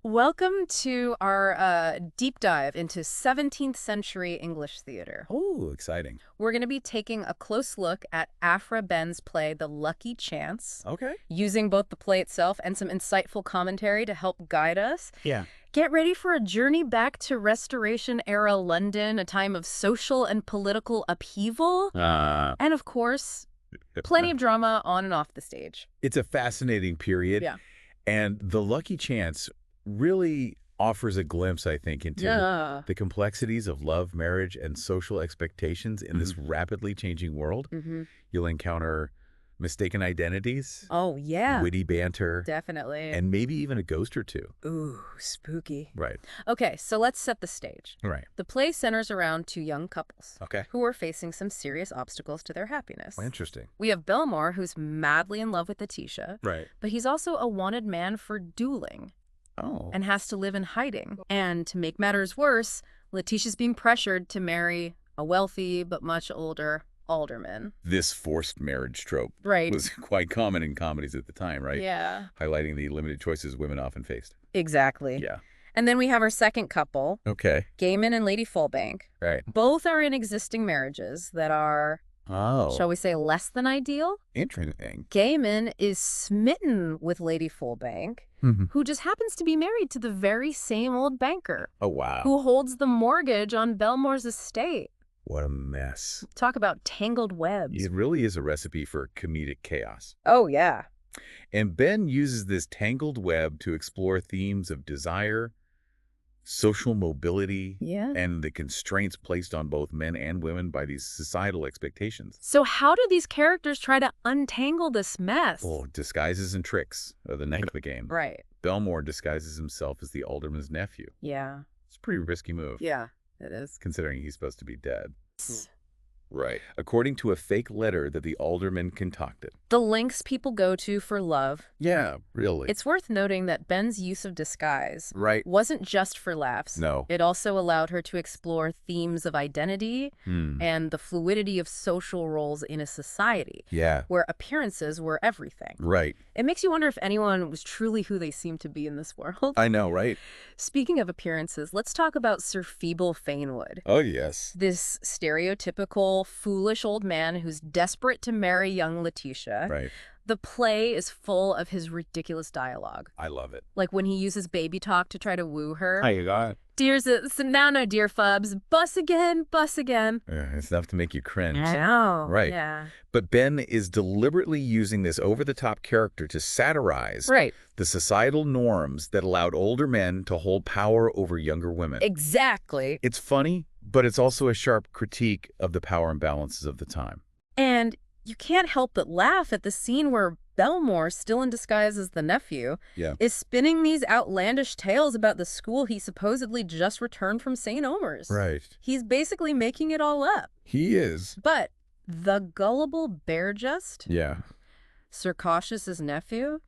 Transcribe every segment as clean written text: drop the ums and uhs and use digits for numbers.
Welcome to our deep dive into 17th century English theater. Oh, exciting. We're going to be taking a close look at Aphra Behn's play, The Luckey Chance, Okay. using both the play itself and some insightful commentary to help guide us. Yeah. Get ready for a journey back to Restoration-era London, a time of social and political upheaval, and of course, plenty of drama on and off the stage. It's a fascinating period. Yeah. And The Luckey Chance really offers a glimpse, I think, into the complexities of love, marriage, and social expectations in this rapidly changing world. You'll encounter mistaken identities. Oh, yeah. Witty banter. Definitely. And maybe even a ghost or two. Ooh, spooky. Right. Okay, so let's set the stage. Right. The play centers around two young couples Okay. who are facing some serious obstacles to their happiness. Well, interesting. We have Belmore, who's madly in love with Letitia, Right. but he's also a wanted man for dueling Oh. and has to live in hiding. And to make matters worse, Letitia's being pressured to marry a wealthy but much older alderman. This forced marriage trope Right. was quite common in comedies at the time, right? Yeah. Highlighting the limited choices women often faced. Exactly. Yeah. And then we have our second couple, Okay. Gaiman and Lady Fullbank. Right. Both are in existing marriages that are, shall we say, less than ideal. Interesting. Gaiman is smitten with Lady Fullbank, who just happens to be married to the very same old banker Oh, wow. who holds the mortgage on Belmore's estate. What a mess. Talk about tangled webs. It really is a recipe for comedic chaos. Oh, yeah. And Ben uses this tangled web to explore themes of desire, social mobility, Yeah. and the constraints placed on both men and women by these societal expectations. So how do these characters try to untangle this mess? Oh, disguises and tricks are the name of the game. Right. Belmore disguises himself as the alderman's nephew. Yeah. It's a pretty risky move. Yeah, it is. Considering he's supposed to be dead. Right. According to a fake letter that the alderman concocted. The lengths people go to for love. Yeah, really. It's worth noting that Ben's use of disguise right. wasn't just for laughs. No. It also allowed her to explore themes of identity and the fluidity of social roles in a society Yeah. where appearances were everything. Right. It makes you wonder if anyone was truly who they seem to be in this world. I know, right? Speaking of appearances, let's talk about Sir Feeble Fanewood. Oh, yes. This stereotypical, foolish old man who's desperate to marry young Letitia. Right. The play is full of his ridiculous dialogue. I love it. Like when he uses baby talk to try to woo her. How you got? Dear's no, dear Fubs. Bus again, bus again. It's enough to make you cringe. I know. Right. Yeah. But Ben is deliberately using this over-the-top character to satirize Right. the societal norms that allowed older men to hold power over younger women. Exactly. It's funny, but it's also a sharp critique of the power imbalances of the time. And you can't help but laugh at the scene where Belmore, still in disguise as the nephew, is spinning these outlandish tales about the school he supposedly just returned from St. Omer's. Right. He's basically making it all up. He is. But the gullible Bearjust, Yeah. Sir Cautious' nephew,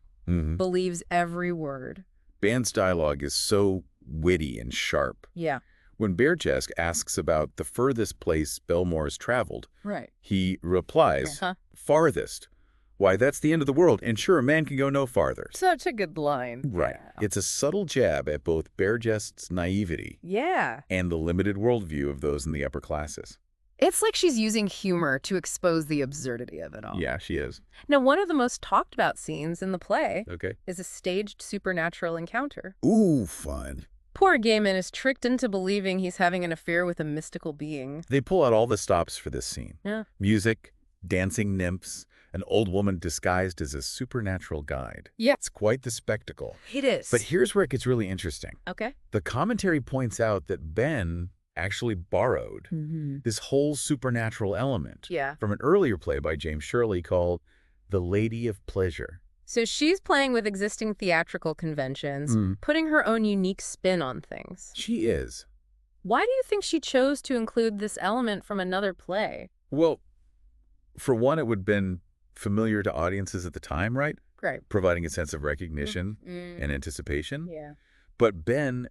believes every word. Ben's dialogue is so witty and sharp. Yeah. When Bearjest asks about the furthest place Belmore's traveled, Right. he replies, farthest. Why, that's the end of the world, and sure, a man can go no farther. Such a good line. Right. Yeah. It's a subtle jab at both Bearjest's naivety Yeah. and the limited worldview of those in the upper classes. It's like she's using humor to expose the absurdity of it all. Yeah, she is. Now, one of the most talked about scenes in the play Okay. is a staged supernatural encounter. Ooh, fun. Poor Gaiman is tricked into believing he's having an affair with a mystical being. They pull out all the stops for this scene. Yeah. Music, dancing nymphs, an old woman disguised as a supernatural guide. Yeah. It's quite the spectacle. It is. But here's where it gets really interesting. Okay. The commentary points out that Ben actually borrowed this whole supernatural element Yeah. from an earlier play by James Shirley called The Lady of Pleasure. So she's playing with existing theatrical conventions, putting her own unique spin on things. She is. Why do you think she chose to include this element from another play? Well, for one, it would have been familiar to audiences at the time, right? Right. Providing a sense of recognition and anticipation. Yeah. But Ben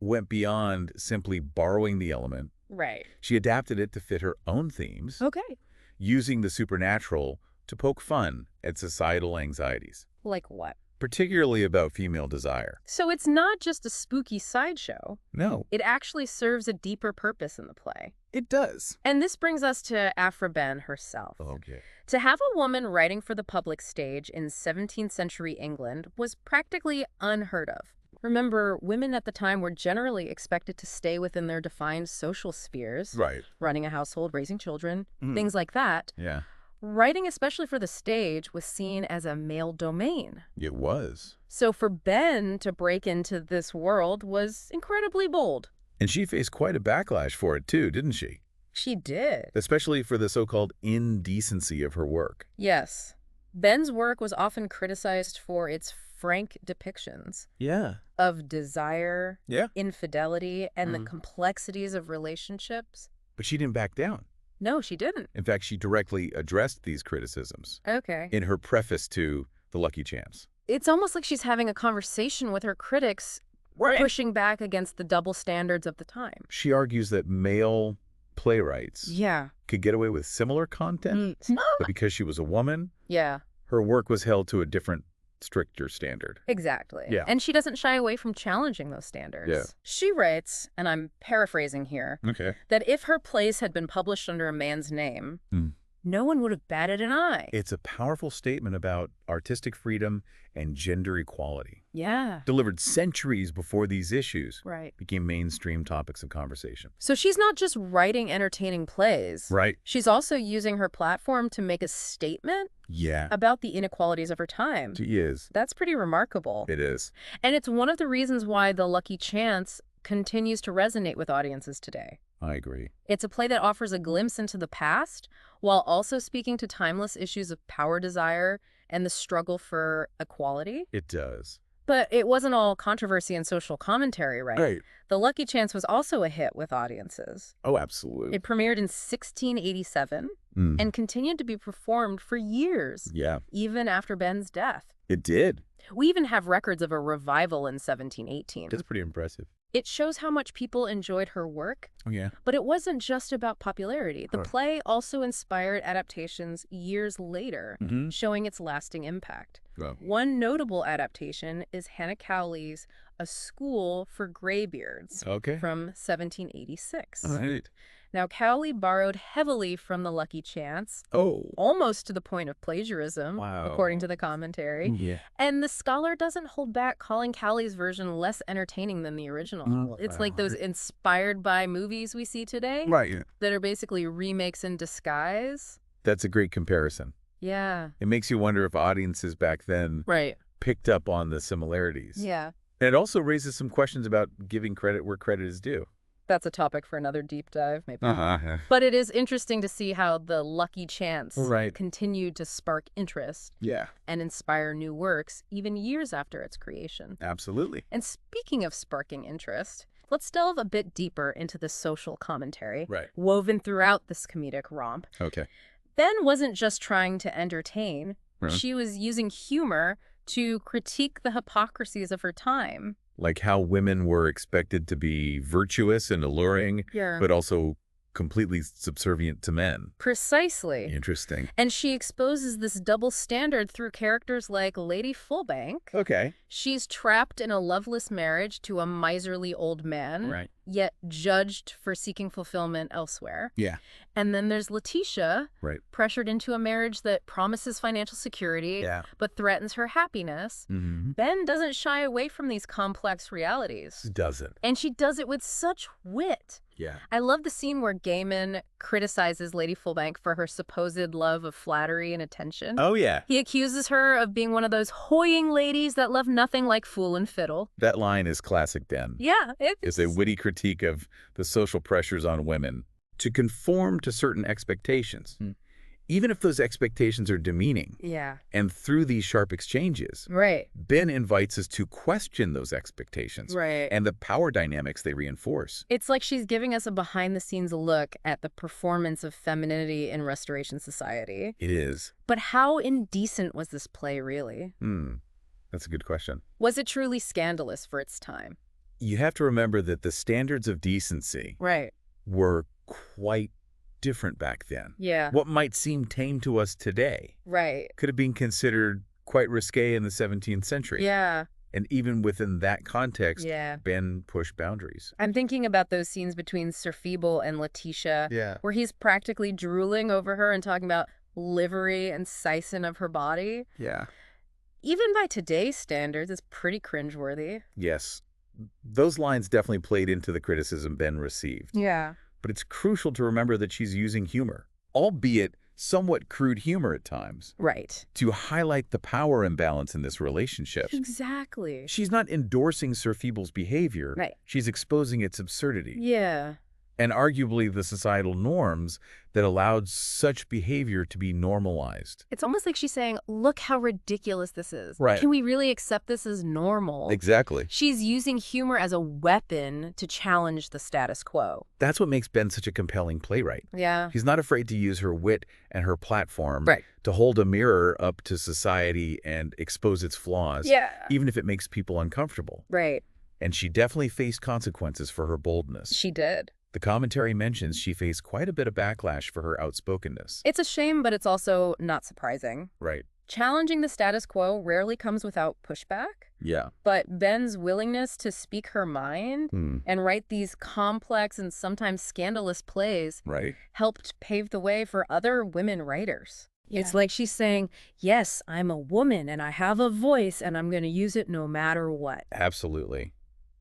went beyond simply borrowing the element. Right. She adapted it to fit her own themes, Okay. using the supernatural to poke fun at societal anxieties. Like what? particularly about female desire. So it's not just a spooky sideshow. No. It actually serves a deeper purpose in the play. It does. And this brings us to Aphra Behn herself. Okay. To have a woman writing for the public stage in 17th century England was practically unheard of. Remember, women at the time were generally expected to stay within their defined social spheres. Right. Running a household, raising children, things like that. Yeah. Writing, especially for the stage, was seen as a male domain. It was. So for Behn to break into this world was incredibly bold. And she faced quite a backlash for it too, didn't she? She did. Especially for the so-called indecency of her work. Yes. Behn's work was often criticized for its frank depictions of desire, infidelity, and the complexities of relationships. But she didn't back down. No, she didn't. In fact, she directly addressed these criticisms. Okay. In her preface to The Luckey Chance. It's almost like she's having a conversation with her critics, pushing back against the double standards of the time. She argues that male playwrights could get away with similar content, but because she was a woman, her work was held to a different, stricter standard. Exactly. Yeah. And she doesn't shy away from challenging those standards. Yeah. She writes, and I'm paraphrasing here, that if her plays had been published under a man's name, no one would have batted an eye. It's a powerful statement about artistic freedom and gender equality. Yeah. Delivered centuries before these issues Right. became mainstream topics of conversation. So she's not just writing entertaining plays. Right. She's also using her platform to make a statement about the inequalities of her time. She is. That's pretty remarkable. It is. And it's one of the reasons why The Luckey Chance continues to resonate with audiences today. I agree. It's a play that offers a glimpse into the past while also speaking to timeless issues of power desire and the struggle for equality. It does. But it wasn't all controversy and social commentary, right? Right. The Luckey Chance was also a hit with audiences. Oh, absolutely. It premiered in 1687 and continued to be performed for years, even after Behn's death. It did. We even have records of a revival in 1718. That's pretty impressive. It shows how much people enjoyed her work. Oh, yeah. But it wasn't just about popularity. The play also inspired adaptations years later, showing its lasting impact. Wow. One notable adaptation is Hannah Cowley's A School for Graybeards from 1786. All right. Now, Cowley borrowed heavily from The Luckey Chance, almost to the point of plagiarism, according to the commentary. Yeah. And the scholar doesn't hold back calling Cowley's version less entertaining than the original. It's like those inspired by movies we see today that are basically remakes in disguise. That's a great comparison. Yeah. It makes you wonder if audiences back then picked up on the similarities. Yeah. And it also raises some questions about giving credit where credit is due. That's a topic for another deep dive, maybe. But it is interesting to see how The Luckey Chance continued to spark interest and inspire new works even years after its creation. Absolutely. And speaking of sparking interest, let's delve a bit deeper into the social commentary woven throughout this comedic romp. Okay. Behn wasn't just trying to entertain. She was using humor to critique the hypocrisies of her time. Like how women were expected to be virtuous and alluring, but also completely subservient to men. Precisely. Interesting. And she exposes this double standard through characters like Lady Fullbank. Okay. She's trapped in a loveless marriage to a miserly old man, yet judged for seeking fulfillment elsewhere. Yeah. And then there's Letitia, pressured into a marriage that promises financial security, but threatens her happiness. Behn doesn't shy away from these complex realities. She doesn't. And she does it with such wit. Yeah. I love the scene where Gaiman criticizes Lady Fullbank for her supposed love of flattery and attention. Oh, yeah. He accuses her of being one of those hoying ladies that love nothing like fool and fiddle. That line is classic Behn. Yeah. It's a witty critique of the social pressures on women to conform to certain expectations, even if those expectations are demeaning. Yeah. And through these sharp exchanges, Behn invites us to question those expectations and the power dynamics they reinforce. It's like she's giving us a behind-the-scenes look at the performance of femininity in Restoration Society. It is. But how indecent was this play, really? That's a good question. Was it truly scandalous for its time? You have to remember that the standards of decency were quite different back then. Yeah. What might seem tame to us today could have been considered quite risque in the 17th century. Yeah. And even within that context, Yeah. Ben pushed boundaries. I'm thinking about those scenes between Sir Feeble and Letitia, where he's practically drooling over her and talking about livery and sison of her body. Yeah. Even by today's standards, it's pretty cringeworthy. Yes. Those lines definitely played into the criticism Ben received. Yeah. But it's crucial to remember that she's using humor, albeit somewhat crude humor at times. Right. To highlight the power imbalance in this relationship. Exactly. She's not endorsing Sir Feeble's behavior. Right. She's exposing its absurdity. Yeah. And arguably the societal norms that allowed such behavior to be normalized. It's almost like she's saying, look how ridiculous this is. Right. Can we really accept this as normal? Exactly. She's using humor as a weapon to challenge the status quo. That's what makes Ben such a compelling playwright. Yeah. She's not afraid to use her wit and her platform to hold a mirror up to society and expose its flaws, even if it makes people uncomfortable. Right. And she definitely faced consequences for her boldness. She did. The commentary mentions she faced quite a bit of backlash for her outspokenness. It's a shame, but it's also not surprising. Right. Challenging the status quo rarely comes without pushback. Yeah. But Ben's willingness to speak her mind and write these complex and sometimes scandalous plays helped pave the way for other women writers. Yeah. It's like she's saying, yes, I'm a woman and I have a voice and I'm going to use it no matter what. Absolutely.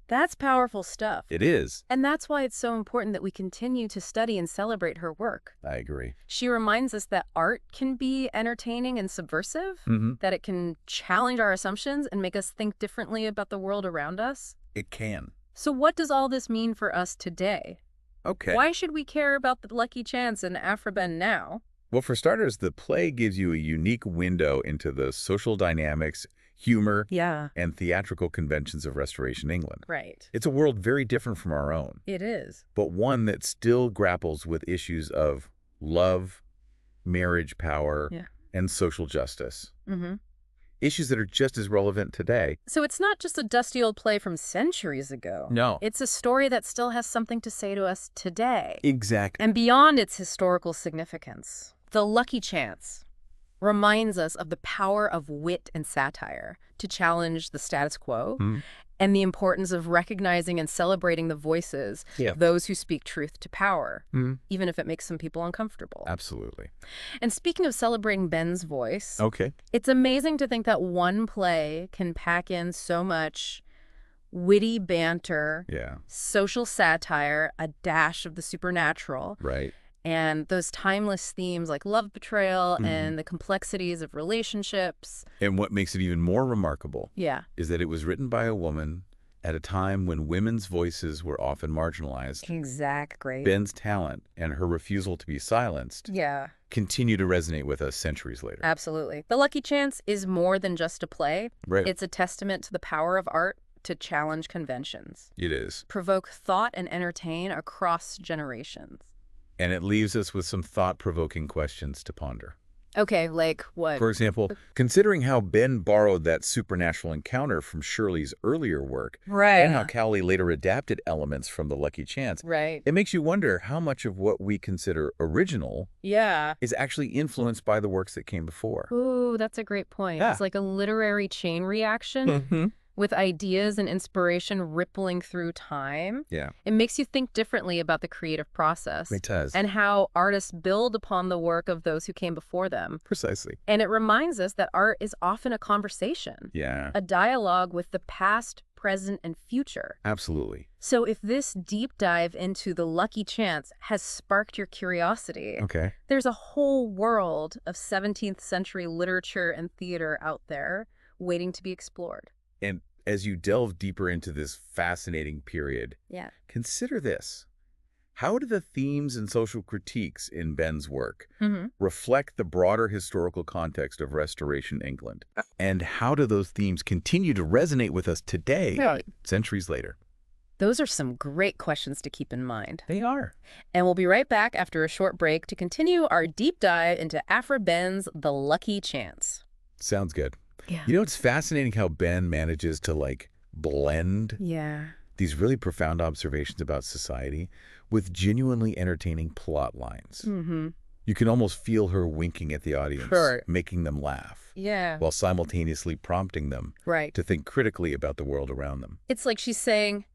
That's powerful stuff. It is. And that's why it's so important that we continue to study and celebrate her work. I agree. She reminds us that art can be entertaining and subversive, that it can challenge our assumptions and make us think differently about the world around us. It can. So what does all this mean for us today? Okay. Why should we care about the Luckey Chance and Aphra Behn now? Well, for starters, the play gives you a unique window into the social dynamics, humor, and theatrical conventions of Restoration England. Right. It's a world very different from our own. It is. But one that still grapples with issues of love, marriage power, and social justice. Issues that are just as relevant today. So it's not just a dusty old play from centuries ago. No. It's a story that still has something to say to us today. Exactly. And beyond its historical significance, the Luckey Chance reminds us of the power of wit and satire to challenge the status quo and the importance of recognizing and celebrating the voices of those who speak truth to power, even if it makes some people uncomfortable. Absolutely. And speaking of celebrating Ben's voice, it's amazing to think that one play can pack in so much witty banter, social satire, a dash of the supernatural. Right. And those timeless themes like love betrayal and the complexities of relationships. And what makes it even more remarkable is that it was written by a woman at a time when women's voices were often marginalized. Exactly. Ben's talent and her refusal to be silenced continue to resonate with us centuries later. Absolutely. The Luckey Chance is more than just a play. Right. It's a testament to the power of art to challenge conventions. It is. Provoke thought and entertain across generations. And it leaves us with some thought-provoking questions to ponder. Okay, like what? For example, considering how Ben borrowed that supernatural encounter from Shirley's earlier work, and how Cowley later adapted elements from the Luckey Chance, it makes you wonder how much of what we consider original is actually influenced by the works that came before. Ooh, that's a great point. It's like a literary chain reaction. With ideas and inspiration rippling through time. It makes you think differently about the creative process. It does. And how artists build upon the work of those who came before them. Precisely. And it reminds us that art is often a conversation. A dialogue with the past, present, and future. Absolutely. So if this deep dive into the Luckey Chance has sparked your curiosity, there's a whole world of 17th century literature and theater out there waiting to be explored. And as you delve deeper into this fascinating period, consider this. How do the themes and social critiques in Ben's work reflect the broader historical context of Restoration England? And how do those themes continue to resonate with us today, centuries later? Those are some great questions to keep in mind. They are. And we'll be right back after a short break to continue our deep dive into Aphra Behn's The Luckey Chance. Sounds good. You know, it's fascinating how Ben manages to, like, blend these really profound observations about society with genuinely entertaining plot lines. You can almost feel her winking at the audience, Sure. making them laugh. Yeah. While simultaneously prompting them to think critically about the world around them. It's like she's saying,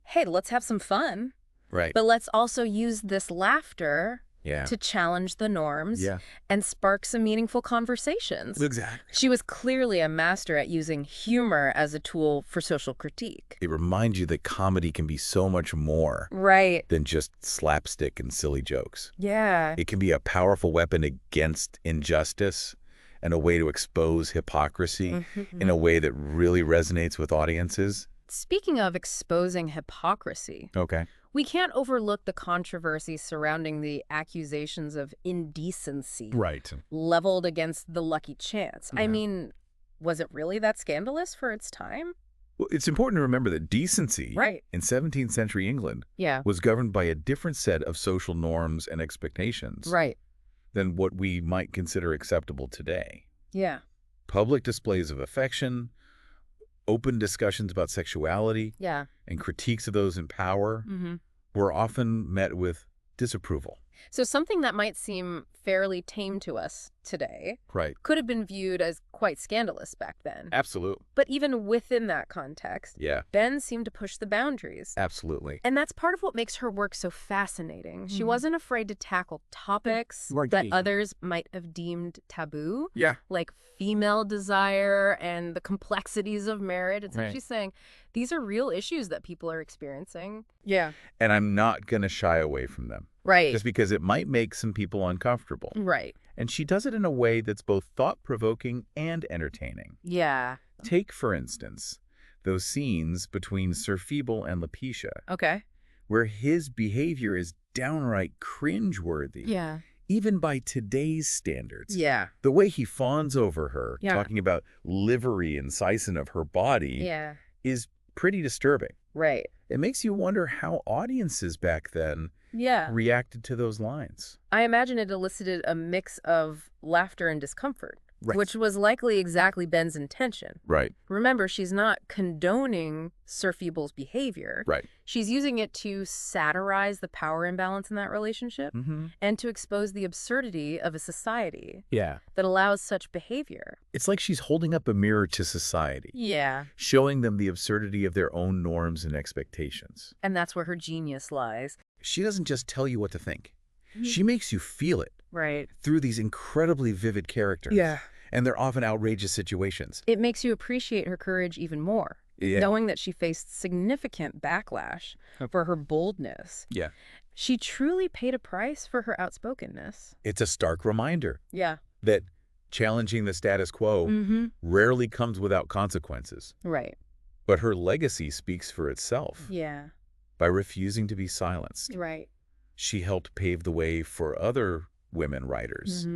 hey, let's have some fun. Right. But let's also use this laughter Yeah. to challenge the norms and spark some meaningful conversations. Exactly. She was clearly a master at using humor as a tool for social critique. It reminds you that comedy can be so much more than just slapstick and silly jokes. Yeah. It can be a powerful weapon against injustice and a way to expose hypocrisy in a way that really resonates with audiences. Speaking of exposing hypocrisy, we can't overlook the controversy surrounding the accusations of indecency leveled against the Luckey Chance. I mean, was it really that scandalous for its time? Well, it's important to remember that decency in 17th century England was governed by a different set of social norms and expectations than what we might consider acceptable today. Yeah. Public displays of affection, open discussions about sexuality, and critiques of those in power were often met with disapproval. So something that might seem fairly tame to us today could have been viewed as quite scandalous back then. Absolutely. But even within that context, Behn seemed to push the boundaries. Absolutely. And that's part of what makes her work so fascinating. She wasn't afraid to tackle topics that others might have deemed taboo, like female desire and the complexities of marriage. It's like she's saying, these are real issues that people are experiencing. Yeah. And I'm not going to shy away from them. Just because it might make some people uncomfortable. And she does it in a way that's both thought-provoking and entertaining. Yeah. Take, for instance, those scenes between Sir Feeble and Laetitia. Where his behavior is downright cringeworthy. Even by today's standards. The way he fawns over her, talking about livery and sison of her body, is pretty disturbing. It makes you wonder how audiences back then reacted to those lines. I imagine it elicited a mix of laughter and discomfort, which was likely exactly Behn's intention. Remember, she's not condoning Sir Feeble's behavior. She's using it to satirize the power imbalance in that relationship and to expose the absurdity of a society that allows such behavior. It's like she's holding up a mirror to society. Showing them the absurdity of their own norms and expectations. And that's where her genius lies. She doesn't just tell you what to think. She makes you feel it. Through these incredibly vivid characters. And they're often outrageous situations. It makes you appreciate her courage even more, knowing that she faced significant backlash for her boldness. She truly paid a price for her outspokenness. It's a stark reminder that challenging the status quo rarely comes without consequences. But her legacy speaks for itself. By refusing to be silenced. She helped pave the way for other women writers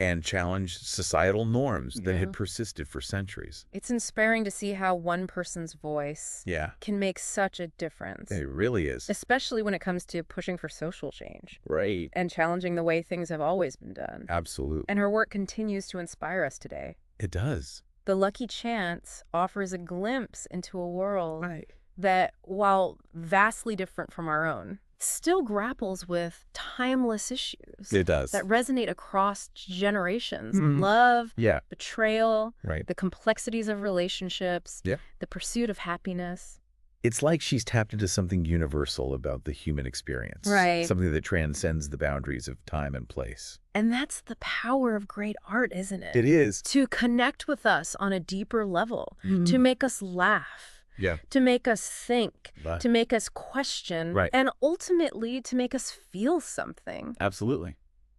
and challenge societal norms that had persisted for centuries. It's inspiring to see how one person's voice can make such a difference. It really is. Especially when it comes to pushing for social change. And challenging the way things have always been done. Absolutely. And her work continues to inspire us today. It does. The Luckey Chance offers a glimpse into a world that, while vastly different from our own, still grapples with timeless issues. It does. That resonate across generations. Love, betrayal, the complexities of relationships, the pursuit of happiness. It's like she's tapped into something universal about the human experience. Something that transcends the boundaries of time and place. And that's the power of great art, isn't it? It is. To connect with us on a deeper level, to make us laugh. To make us think, to make us question, and ultimately to make us feel something. Absolutely.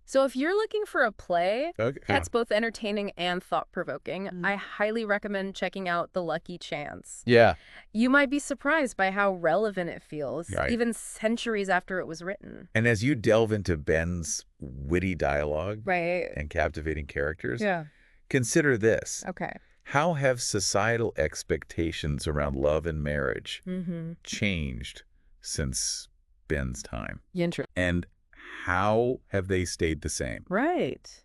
So if you're looking for a play that's both entertaining and thought-provoking, I highly recommend checking out The Luckey Chance. You might be surprised by how relevant it feels, even centuries after it was written. And as you delve into Behn's witty dialogue and captivating characters, consider this. How have societal expectations around love and marriage changed since Behn's time? And how have they stayed the same? It's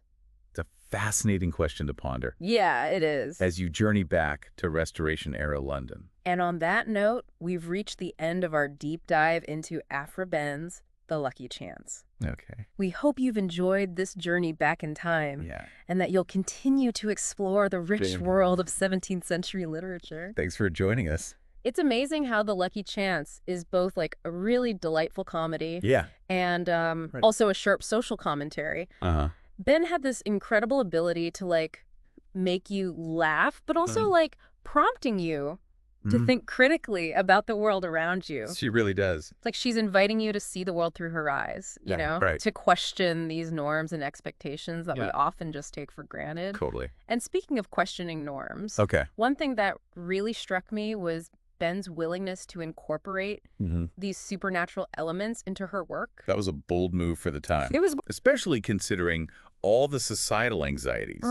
a fascinating question to ponder. Yeah, it is. As you journey back to Restoration-era London. And on that note, we've reached the end of our deep dive into Aphra Behn's The Luckey Chance. Okay. We hope you've enjoyed this journey back in time and that you'll continue to explore the rich world of 17th century literature. Thanks for joining us. It's amazing how The Luckey Chance is both like a really delightful comedy and also a sharp social commentary. Ben had this incredible ability to like make you laugh, but also like prompting you to think critically about the world around you. She really does. It's like she's inviting you to see the world through her eyes, you know, to question these norms and expectations that we often just take for granted. Totally. And speaking of questioning norms, one thing that really struck me was Ben's willingness to incorporate these supernatural elements into her work. That was a bold move for the time. It was, especially considering all the societal anxieties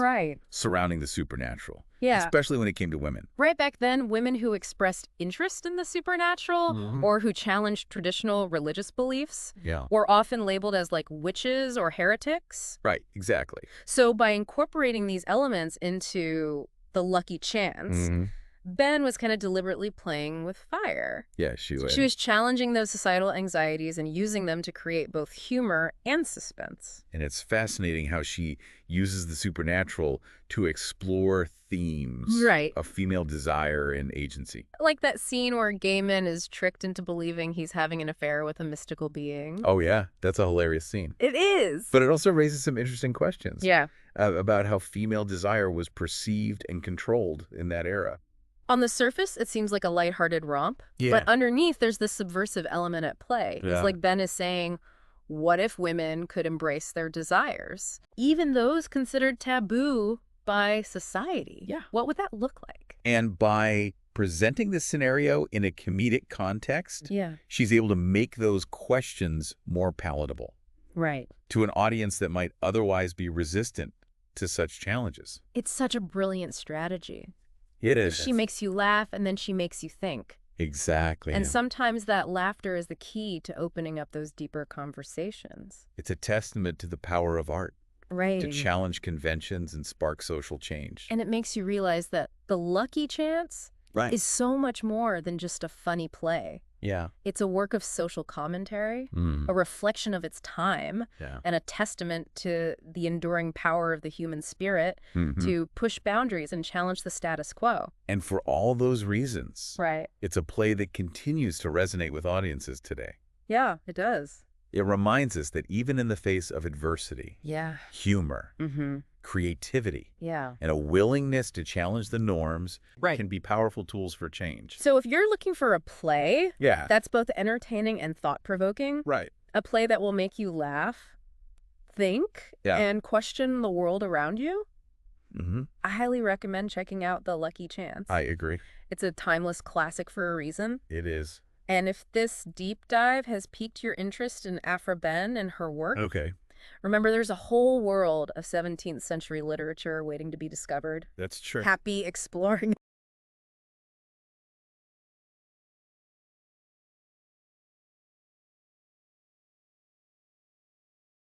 surrounding the supernatural. Yeah. Especially when it came to women. Right back then, women who expressed interest in the supernatural or who challenged traditional religious beliefs were often labeled as like witches or heretics. Right, exactly. So by incorporating these elements into The Luckey Chance, Ben was kind of deliberately playing with fire. Yeah, she was. She was challenging those societal anxieties and using them to create both humor and suspense. And it's fascinating how she uses the supernatural to explore themes of female desire and agency. Like that scene where Gaiman is tricked into believing he's having an affair with a mystical being. Oh, yeah. That's a hilarious scene. It is. But it also raises some interesting questions. Yeah. About how female desire was perceived and controlled in that era. On the surface, it seems like a lighthearted romp, but underneath, there's this subversive element at play. It's like Ben is saying, what if women could embrace their desires? Even those considered taboo by society. Yeah. What would that look like? And by presenting this scenario in a comedic context, she's able to make those questions more palatable. Right. To an audience that might otherwise be resistant to such challenges. It's such a brilliant strategy. It is. She makes you laugh, and then she makes you think. Exactly. And sometimes that laughter is the key to opening up those deeper conversations. It's a testament to the power of art. Right. To challenge conventions and spark social change. And it makes you realize that The Luckey Chance is so much more than just a funny play. Yeah. It's a work of social commentary, a reflection of its time, and a testament to the enduring power of the human spirit to push boundaries and challenge the status quo. And for all those reasons, it's a play that continues to resonate with audiences today. Yeah, it does. It reminds us that even in the face of adversity, humor, creativity, and a willingness to challenge the norms can be powerful tools for change. So if you're looking for a play that's both entertaining and thought-provoking, a play that will make you laugh, think, and question the world around you, I highly recommend checking out The Luckey Chance. I agree. It's a timeless classic for a reason. It is. And if this deep dive has piqued your interest in Aphra Behn and her work, remember there's a whole world of 17th century literature waiting to be discovered. That's true. Happy exploring.